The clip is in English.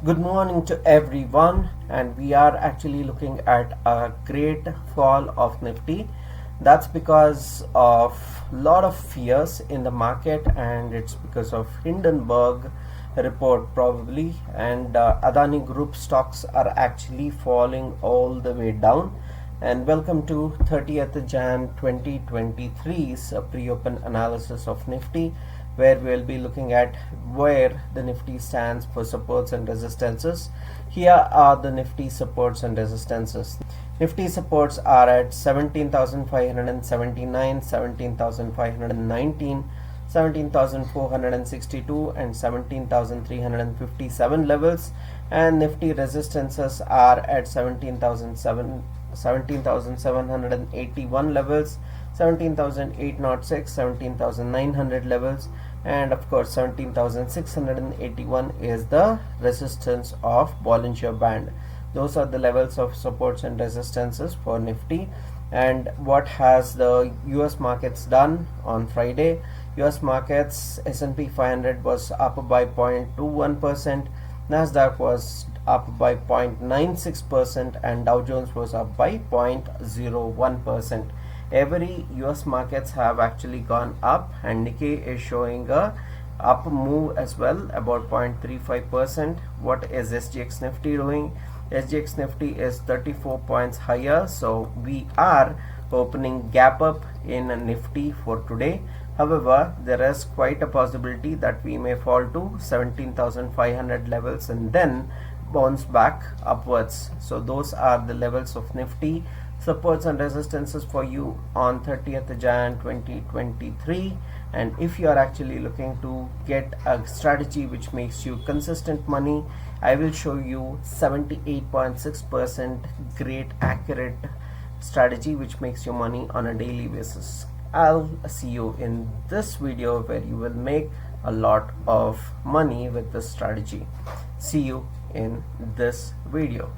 Good morning to everyone, and we are actually looking at a great fall of Nifty. That's because of a lot of fears in the market, and it's because of Hindenburg report probably, and Adani Group stocks are actually falling all the way down. And welcome to 30th Jan 2023's pre-open analysis of Nifty, where we'll be looking at where the Nifty stands for supports and resistances. Here are the Nifty supports and resistances. Nifty supports are at 17,579, 17,519, 17,462 and 17,357 levels, and Nifty resistances are at 17,781 levels, 17,806, 17,900 levels, and of course 17,681 is the resistance of Bollinger Band. Those are the levels of supports and resistances for Nifty. And what has the US markets done on Friday? US markets, S&P 500 was up by 0.21%, Nasdaq was up by 0.96%, and Dow Jones was up by 0.01%. Every US markets have actually gone up, and Nikkei is showing a up move as well, about 0.35%. What is SGX Nifty doing? SGX Nifty is 34 points higher, so we are opening gap up in Nifty for today. However, there is quite a possibility that we may fall to 17,500 levels and then bounce back upwards. So those are the levels of Nifty. Supports and resistances for you on 30th Jan 2023. And if you are actually looking to get a strategy which makes you consistent money, I will show you 78.6% great accurate strategy which makes you money on a daily basis. I'll see you in this video where you will make a lot of money with this strategy. See you in this video.